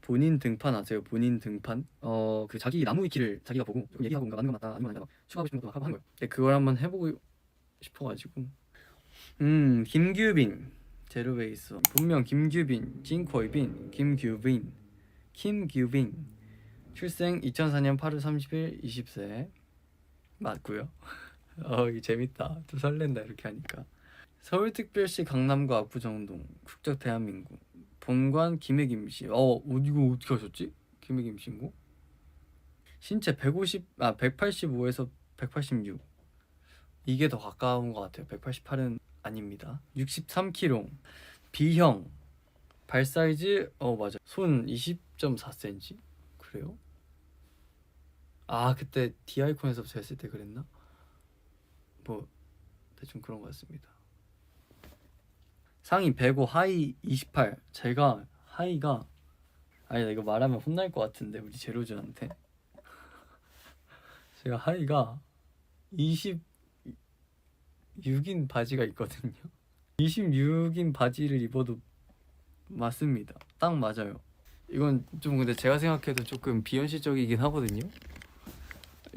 본인 등판 아세요? 본인 등판? 그 자기 나무 위키를 자기가 보고 좀 얘기하고 뭔가 맞는 거 맞다 아니면 아니다 막 추가하고 싶은 것도 막 하고 한 거예요. 근데 그걸 한번 해보고 싶어가지고. 김규빈 제로베이스 본명 김규빈 진코이빈 김규빈 출생 2004년 8월 30일 20세 맞고요. 이거 재밌다. 좀 설렌다 이렇게 하니까. 서울특별시 강남구 압구정동 국적 대한민국 본관 김해김씨. 이거 어떻게 하셨지? 김해김씨고 신체 185에서 186 이게 더 가까운 것 같아요. 188은 아닙니다. 63kg B형 발 사이즈 맞아 손 20.4cm 그래요? 그때 디아이콘에서 쟀을 때 그랬나? 뭐 대충 그런 것 같습니다. 상의 105 하의 28 제가 하의가 아니다 이거 말하면 혼날 것 같은데 우리 제로즈한테 제가 하의가 26인 바지가 있거든요. 26인 바지를 입어도 맞습니다. 딱 맞아요. 이건 좀 근데 제가 생각해도 조금 비현실적이긴 하거든요.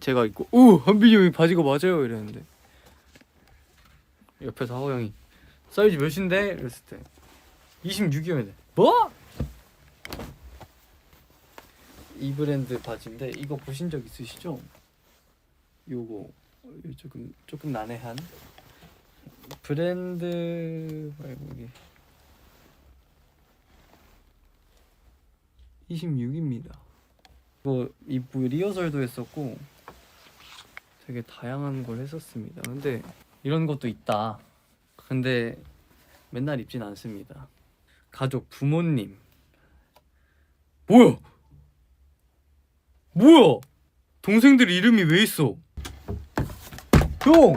제가 입고 한빈이 형이 바지가 맞아요 이랬는데 옆에서 하호 형이 사이즈 몇인데? 이랬을 때 26이면 뭐? 이 브랜드 바지인데 이거 보신 적 있으시죠? 요거 조금 난해한 브랜드 말고 이게 26입니다. 이 리허설도 했었고 되게 다양한 걸 했었습니다. 근데 이런 것도 있다. 근데 맨날 입진 않습니다. 가족 부모님 뭐야? 동생들 이름이 왜 있어? 형!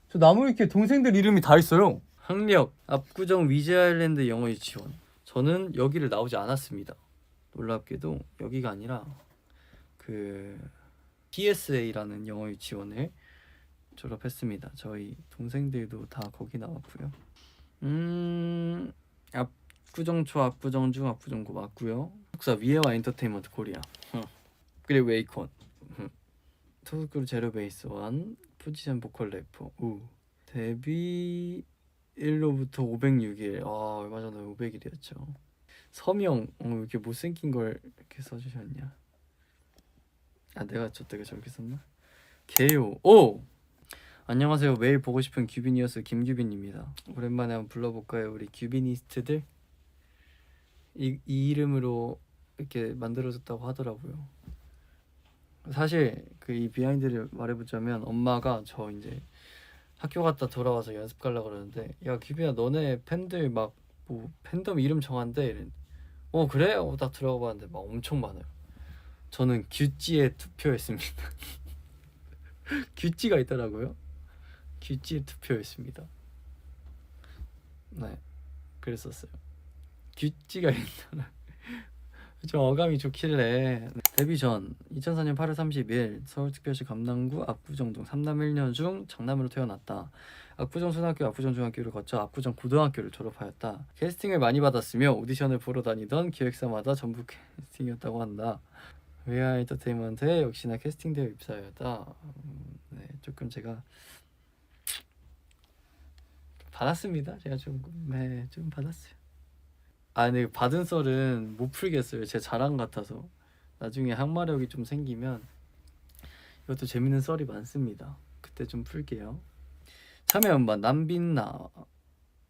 저 나무 위키에 동생들 이름이 다 있어요. 학력 압구정 위즈아일랜드 영어 유치원. 저는 여기를 나오지 않았습니다. 놀랍게도 여기가 아니라 그 PSA라는 영어 유치원을 졸업했습니다. 저희 동생들도 다 거기 나왔고요. 압구정초, 압구정중, 압구정고 맞고요. 숙사 위에와 엔터테인먼트 코리아. 그리고 웨이콘. 토스크루 제로베이스 원 포지션 보컬 래퍼. 데뷔 일로부터 506일. 얼마 전에 500일이었죠. 서명. 왜 이렇게 못생긴 걸 이렇게 써주셨냐? 내가 저때가 저렇게 썼나? 개요. 안녕하세요. 매일 보고 싶은 규빈이어스 김규빈입니다. 오랜만에 한번 불러볼까요? 우리 규빈이스트들. 이 이름으로 이렇게 만들어졌다고 하더라고요. 사실 이 비하인드를 말해보자면 엄마가 저 이제 학교 갔다 돌아와서 연습 가려고 그러는데 야 규빈아 너네 팬들 막 뭐 팬덤 이름 정한대 이랬는데 그래? 딱 들어가 봤는데 막 엄청 많아요. 저는 규찌에 투표했습니다. 규찌가 있더라고요. 규찌에 투표했습니다. 네 그랬었어요. 규찌가 있더라. 좀 어감이 좋길래. 데뷔 전 2004년 8월 30일 서울특별시 감남구 압구정동 3남 1녀 중 장남으로 태어났다. 압구정 초등학교, 압구정 중학교를 거쳐 압구정 고등학교를 졸업하였다. 캐스팅을 많이 받았으며 오디션을 보러 다니던 기획사마다 전부 캐스팅이었다고 한다. 웨아 엔터테인먼트에 역시나 캐스팅되어 입사하였다. 네, 조금 제가 받았습니다. 제가 좀 받았어요. 근데 받은 썰은 못 풀겠어요. 제 자랑 같아서. 나중에 항마력이 좀 생기면 이것도 재밌는 썰이 많습니다. 그때 좀 풀게요. 참여 음반 남빈나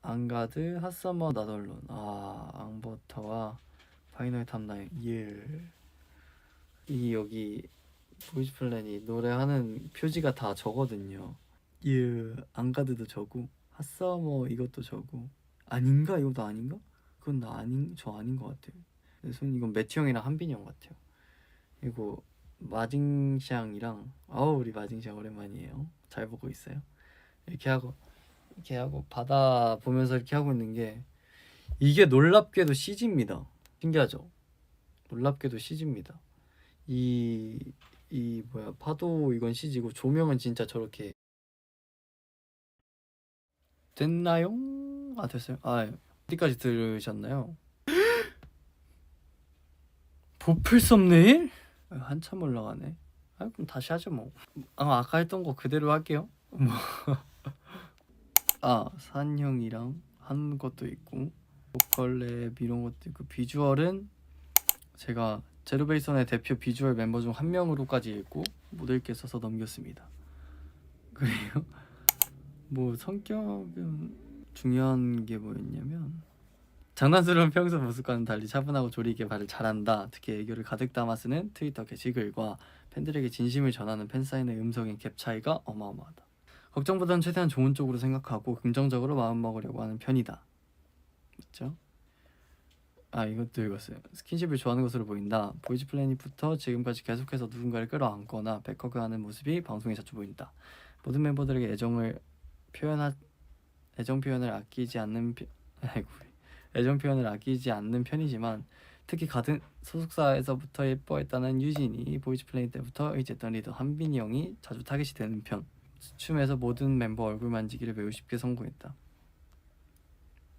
앙가드 핫서머 나덜론 앙버터와 파이널 탑나인 이 여기 보이즈플랜이 노래하는 표지가 다 저거든요. 앙가드도 저고 핫서머 이것도 저고 아닌가? 이것도 아닌가? 그건 저 아닌 것 같아요. 그래서 이건 매튜 형이랑 한빈이 형 같아요. 그리고 마징샹이랑 우리 마징샹 오랜만이에요. 잘 보고 있어요. 이렇게 하고 바다 보면서 이렇게 하고 있는 게 이게 놀랍게도 CG입니다. 신기하죠? 놀랍게도 CG입니다. 이 파도 이건 CG고 조명은 진짜 저렇게 됐나요? 됐어요? 어디까지 들으셨나요? 보풀 썸네일? 한참 올라가네. 아 그럼 다시 하죠 뭐. 아까 했던 거 그대로 할게요. 뭐. 산형이랑 한 것도 있고 보컬랩 이런 것도 있고 비주얼은 제가 제로베이선의 대표 비주얼 멤버 중 한 명으로까지 읽고 못 읽게 써서 넘겼습니다. 그리고 뭐 성격은 중요한 게 뭐였냐면 장난스러운 평소 모습과는 달리 차분하고 조리 있게 말을 잘한다. 특히 애교를 가득 담아 쓰는 트위터 게시글과 팬들에게 진심을 전하는 팬사인의 음성의 갭 차이가 어마어마하다. 걱정보다는 최대한 좋은 쪽으로 생각하고 긍정적으로 마음먹으려고 하는 편이다. 맞죠? 이것도 읽었어요. 스킨십을 좋아하는 것으로 보인다. 보이즈 플래닛부터 지금까지 계속해서 누군가를 끌어안거나 백허그하는 모습이 방송에 자주 보인다. 모든 멤버들에게 애정 표현을 아끼지 않는 편이지만 특히 같은 소속사에서부터 예뻐했다는 유진이 보이즈 플래닛 때부터 의지했던 리더 한빈이 형이 자주 타겟이 되는 편. 춤에서 모든 멤버 얼굴 만지기를 매우 쉽게 성공했다.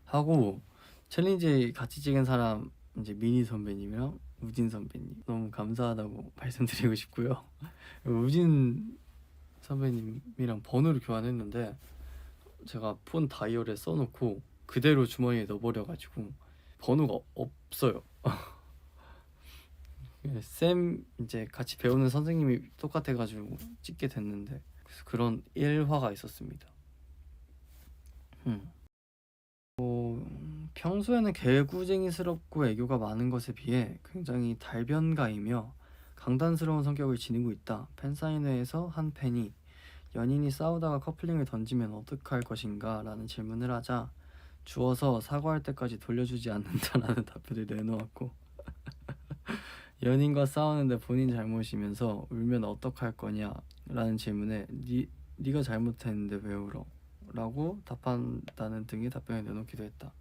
하고 챌린지 같이 찍은 사람 이제 미니 선배님이랑 우진 선배님 너무 감사하다고 말씀드리고 싶고요. 우진 선배님이랑 번호를 교환했는데 제가 폰 다이얼에 써놓고 그대로 주머니에 넣어버려가지고 번호가 없어요. 쌤 이제 같이 배우는 선생님이 똑같아가지고 찍게 됐는데 그래서 그런 일화가 있었습니다. 평소에는 개구쟁이스럽고 애교가 많은 것에 비해 굉장히 달변가이며 강단스러운 성격을 지니고 있다. 팬사인회에서 한 팬이 연인이 싸우다가 커플링을 던지면 어떡할 것인가 라는 질문을 하자 주워서 사과할 때까지 돌려주지 않는다라는 답변을 내놓았고 연인과 싸우는데 본인 잘못이면서 울면 어떡할 거냐 라는 질문에 네가 잘못했는데 왜 울어? 라고 답한다는 등의 답변을 내놓기도 했다.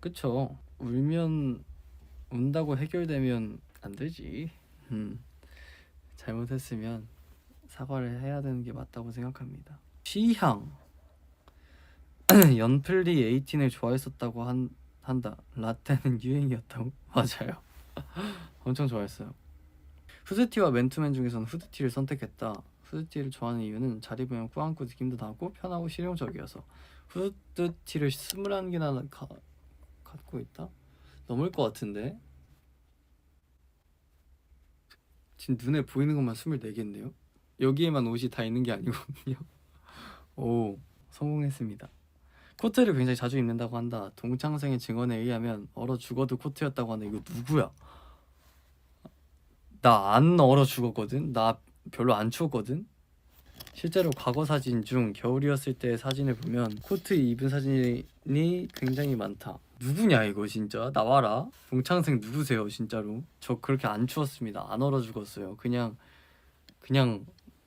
그쵸. 울면 운다고 해결되면 안 되지. 잘못했으면 사과를 해야 되는 게 맞다고 생각합니다. 취향 연플리 에이틴을 좋아했었다고 한다. 라떼는 유행이었다고? 맞아요. 엄청 좋아했어요. 후드티와 맨투맨 중에서는 후드티를 선택했다. 후드티를 좋아하는 이유는 잘 입으면 꾸안꾸 느낌도 나고 편하고 실용적이어서. 후드티를 21개나 갖고 있다? 넘을 것 같은데? 지금 눈에 보이는 것만 24개인데요? 여기에만 옷이 다 있는 게 아니거든요. 오, 성공했습니다. 코트를 굉장히 자주 입는다고 한다. 동창생의 증언에 의하면 얼어 죽어도 코트였다고 한다. 이거 누구야? 나 안 얼어 죽었거든? 나 별로 안 추웠거든? 실제로 과거 사진 중 겨울이었을 때의 사진을 보면 코트 입은 사진이 굉장히 많다. 누구냐 이거 진짜? 나와라. 동창생 누구세요 진짜로? 저 그렇게 안 추웠습니다. 안 얼어 죽었어요. 그냥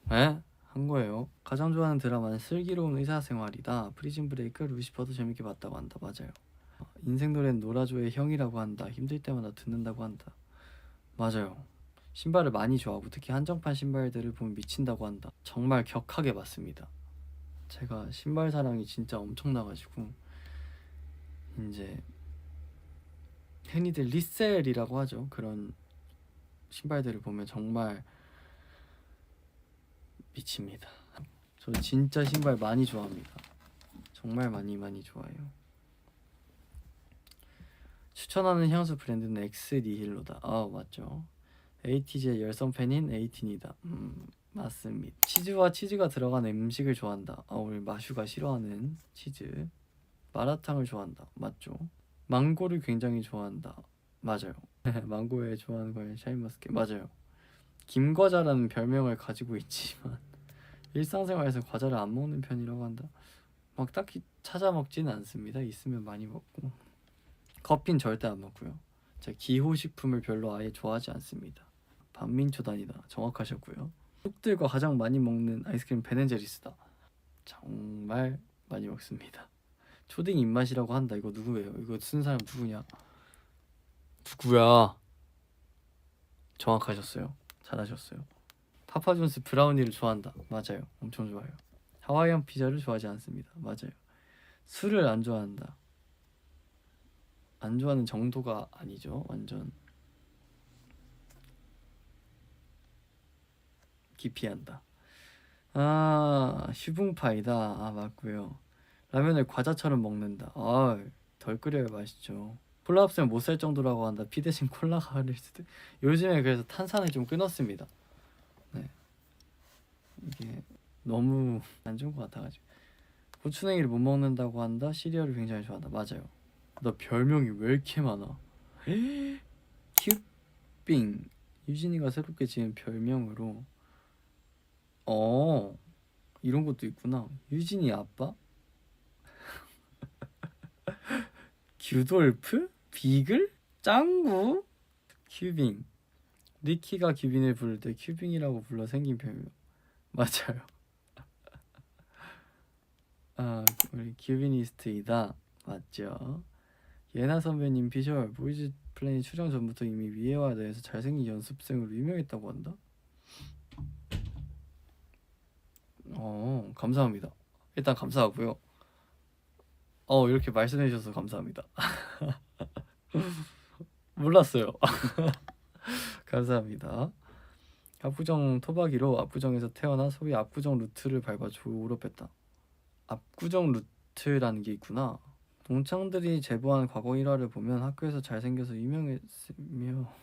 한 거예요. 가장 좋아하는 드라마는 슬기로운 의사생활이다. 프리즌 브레이크, 루시퍼도 재밌게 봤다고 한다. 맞아요. 인생 노래는 노라조의 형이라고 한다. 힘들 때마다 듣는다고 한다. 맞아요. 신발을 많이 좋아하고 특히 한정판 신발들을 보면 미친다고 한다. 정말 격하게 맞습니다. 제가 신발 사랑이 진짜 엄청나가지고 이제 흔히들 리셀이라고 하죠. 그런 신발들을 보면 정말 미칩니다. 저 진짜 신발 많이 좋아합니다. 정말 많이 좋아해요. 추천하는 향수 브랜드는 엑스니힐로다. 맞죠. 에이티즈의 열성 팬인 에이틴이다. 맞습니다. 치즈와 치즈가 들어간 음식을 좋아한다. 우리 마슈가 싫어하는 치즈. 마라탕을 좋아한다. 맞죠. 망고를 굉장히 좋아한다. 맞아요. 망고에 좋아하는 걸 샤인머스켓. 맞아요. 김과자라는 별명을 가지고 있지만 일상생활에서 과자를 안 먹는 편이라고 한다. 막 딱히 찾아 먹지는 않습니다. 있으면 많이 먹고. 커피는 절대 안 먹고요. 제가 기호식품을 별로 아예 좋아하지 않습니다. 반민초단이다. 정확하셨고요. 쑥들과 가장 많이 먹는 아이스크림 베넨제리스다. 정말 많이 먹습니다. 초딩 입맛이라고 한다. 이거 누구예요? 이거 쓴 사람 누구냐? 누구야? 정확하셨어요. 잘하셨어요. 파파존스 브라우니를 좋아한다. 맞아요. 엄청 좋아요. 하와이안 피자를 좋아하지 않습니다. 맞아요. 술을 안 좋아한다. 안 좋아하는 정도가 아니죠. 완전 기피한다. 아, 슈붕파이다. 아, 맞고요. 라면을 과자처럼 먹는다. 아, 덜 끓여야 맛있죠. 콜라 없으면 못 살 정도라고 한다. 피 대신 콜라가 흐를 수도. 요즘에 그래서 탄산을 좀 끊었습니다. 네, 이게 너무 안 좋은 것 같아가지고. 고추냉이를 못 먹는다고 한다. 시리얼을 굉장히 좋아한다. 맞아요. 나 별명이 왜 이렇게 많아? 큐빙. 유진이가 새롭게 지은 별명으로 이런 것도 있구나. 유진이 아빠? 규돌프? 비글? 짱구? 큐빙. 리키가 규빈을 부를 때 큐빙이라고 불러 생긴 별명. 맞아요. 아, 우리 규비니스트이다. 맞죠? 예나 선배님 비주얼 보이즈 플래닛 출연 전부터 이미 위에와 대해서 잘생긴 연습생으로 유명했다고 한다. 감사합니다. 일단 감사하고요. 이렇게 말씀해 주셔서 감사합니다. 몰랐어요. 감사합니다. 압구정 토박이로 압구정에서 태어나 소위 압구정 루트를 밟아 졸업했다. 압구정 루트라는 게 있구나. 동창들이 제보한 과거 일화를 보면 학교에서 잘생겨서 유명했으며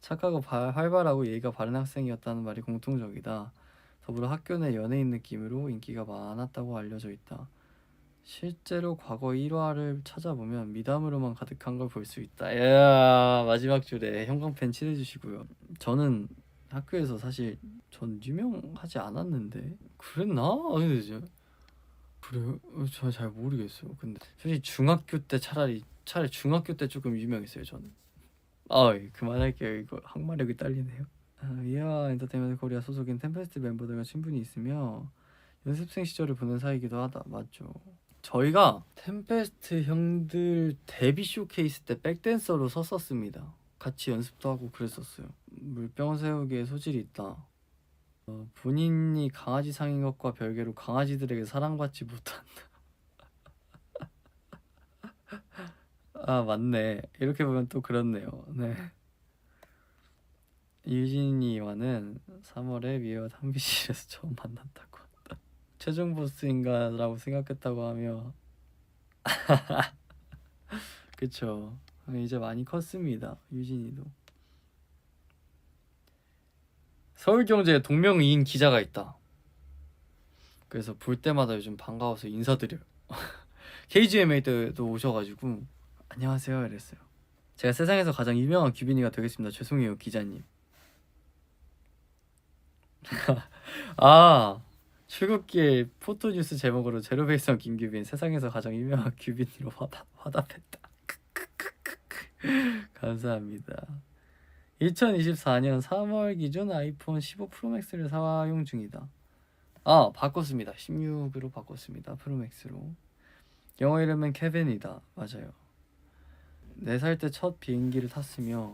착하고 활발하고 예의가 바른 학생이었다는 말이 공통적이다. 더불어 학교 내 연예인 느낌으로 인기가 많았다고 알려져 있다. 실제로 과거 일화를 찾아보면 미담으로만 가득한 걸 볼 수 있다. 야, 마지막 줄에 형광펜 칠해주시고요. 저는 학교에서 사실 전 유명하지 않았는데 그랬나? 아니 그래요? 저 잘 모르겠어요. 근데 솔직히 중학교 때 차라리 중학교 때 조금 유명했어요 저는. 그만할게요. 이거 항마력이 딸리네요. 위아 엔터테인먼트 코리아 소속인 템페스트 멤버들과 친분이 있으며 연습생 시절을 보낸 사이기도 하다. 맞죠? 저희가 템페스트 형들 데뷔 쇼케이스 때 백댄서로 섰었습니다. 같이 연습도 하고 그랬었어요. 물병 세우기에 소질이 있다. 본인이 강아지 상인 것과 별개로 강아지들에게 사랑받지 못한다. 아, 맞네. 이렇게 보면 또 그렇네요. 네. 유진이와는 3월에 미애와 탕비실에서 처음 만났다고 한다. 최종 보스인가 라고 생각했다고 하며 그쵸. 이제 많이 컸습니다. 유진이도. 서울경제에 동명이인 기자가 있다. 그래서 볼 때마다 요즘 반가워서 인사드려요. KGMA 때도 오셔가지고 안녕하세요 이랬어요. 제가 세상에서 가장 유명한 규빈이가 되겠습니다. 죄송해요 기자님. 아, 출국기에 포토뉴스 제목으로 제로베이스한 김규빈 세상에서 가장 유명한 규빈이로 화답했다. 감사합니다. 2024년 3월 기준 아이폰 15 프로맥스를 사용 중이다. 바꿨습니다. 16으로 바꿨습니다. 프로맥스로. 영어 이름은 케빈이다. 맞아요. 4살 때 첫 비행기를 탔으며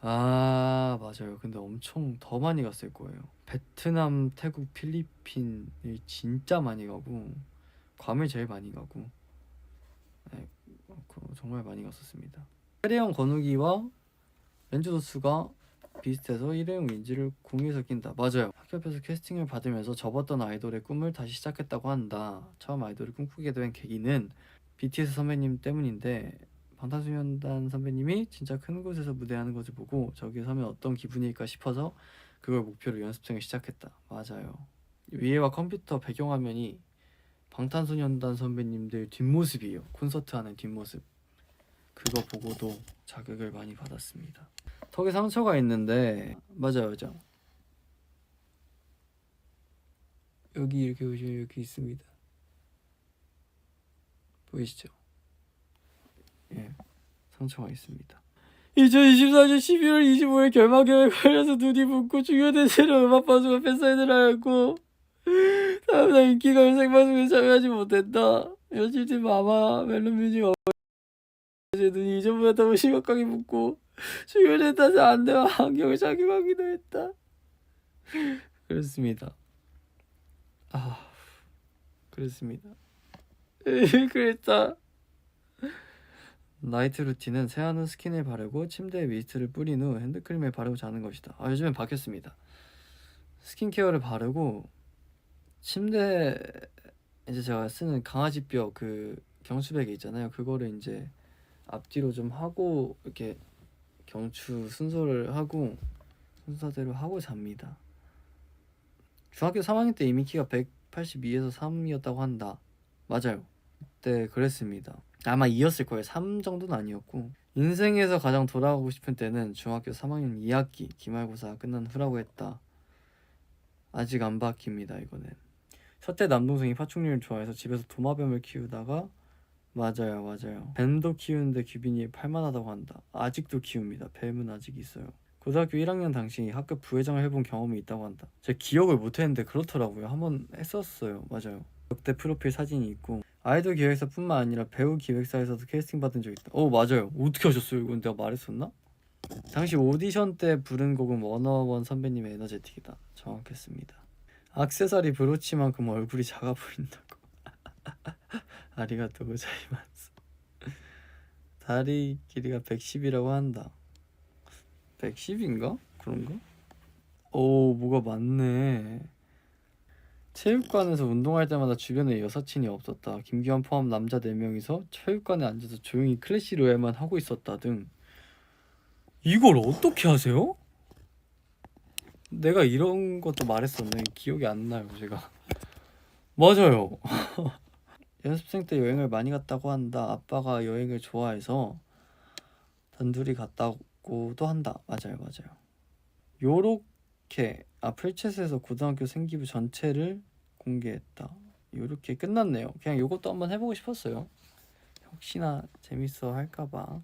맞아요. 근데 엄청 더 많이 갔을 거예요. 베트남, 태국, 필리핀을 진짜 많이 가고 괌을 제일 많이 가고 네, 정말 많이 갔었습니다. 일회용 건우기와 렌즈 도수가 비슷해서 일회용 렌즈를 공유해서 낀다. 맞아요. 학교 앞에서 캐스팅을 받으면서 접었던 아이돌의 꿈을 다시 시작했다고 한다. 처음 아이돌을 꿈꾸게 된 계기는 BTS 선배님 때문인데 방탄소년단 선배님이 진짜 큰 곳에서 무대하는 것을 보고 저기에 서면 어떤 기분일까 싶어서 그걸 목표로 연습생을 시작했다. 맞아요. 위에와 컴퓨터 배경화면이 방탄소년단 선배님들 뒷모습이에요. 콘서트 하는 뒷모습. 그거 보고도 자극을 많이 받았습니다. 턱에 상처가 있는데 맞아요. 여기 이렇게 보시면 이렇게 있습니다. 보이시죠? 예, 상처가 있습니다. 2024년 12월 25일 결막염에 걸려서 눈이 붓고 중요 대세로 음악 방송을 팬사인을 하였고 다음날 인기가요 생방송에 참여하지 못했다. 며칠 뒤 마마 멜론뮤직 제 눈이 이전보다 더 심각하게 붓고 중요대 따서 안대와 안경을 착용하기도 했다. 그렇습니다. 그렇습니다. 그랬다. 나이트 루틴은 세안 후 스킨을 바르고 침대에 미스트를 뿌린 후 핸드크림을 바르고 자는 것이다. 요즘엔 바뀌었습니다. 스킨케어를 바르고 침대 이제 제가 쓰는 강아지뼈 그 경추베개 있잖아요. 그거를 이제 앞뒤로 좀 하고 이렇게 경추 순서를 하고 순서대로 하고 잡니다. 중학교 3학년 때 이미 키가 182에서 3이었다고 한다. 맞아요. 그때 그랬습니다. 아마 2였을 거예요. 3 정도는 아니었고. 인생에서 가장 돌아가고 싶은 때는 중학교 3학년 2학기 기말고사 끝난 후라고 했다. 아직 안 바뀝니다. 이거는. 첫째 남동생이 파충류를 좋아해서 집에서 도마뱀을 키우다가 맞아요. 뱀도 키우는데 규빈이 팔만하다고 한다. 아직도 키웁니다. 뱀은 아직 있어요. 고등학교 1학년 당시 학교 부회장을 해본 경험이 있다고 한다. 제가 기억을 못했는데 그렇더라고요. 한번 했었어요. 맞아요. 역대 프로필 사진이 있고 아이돌 기획사뿐만 아니라 배우 기획사에서도 캐스팅 받은 적 있다. 맞아요. 어떻게 하셨어요? 이건 내가 말했었나? 당시 오디션 때 부른 곡은 워너원 선배님의 에너제틱이다. 정확했습니다. 액세서리 브로치만큼 얼굴이 작아 보인다고. 아리가또 고자이마스. 다리 길이가 110이라고 한다. 110인가? 그런가? 뭐가 많네. 체육관에서 운동할 때마다 주변에 여사친이 없었다. 김기환 포함 남자 4명이서 체육관에 앉아서 조용히 클래시 로얄만 하고 있었다 등. 이걸 어떻게 하세요? 내가 이런 것도 말했었네. 기억이 안 나요 제가. 맞아요. 연습생 때 여행을 많이 갔다고 한다. 아빠가 여행을 좋아해서 단둘이 갔다고도 한다. 맞아요. 요렇게 풀챗에서 고등학교 생기부 전체를 공개했다. 요렇게 끝났네요. 그냥 요것도 한번 해보고 싶었어요. 혹시나 재밌어 할까봐.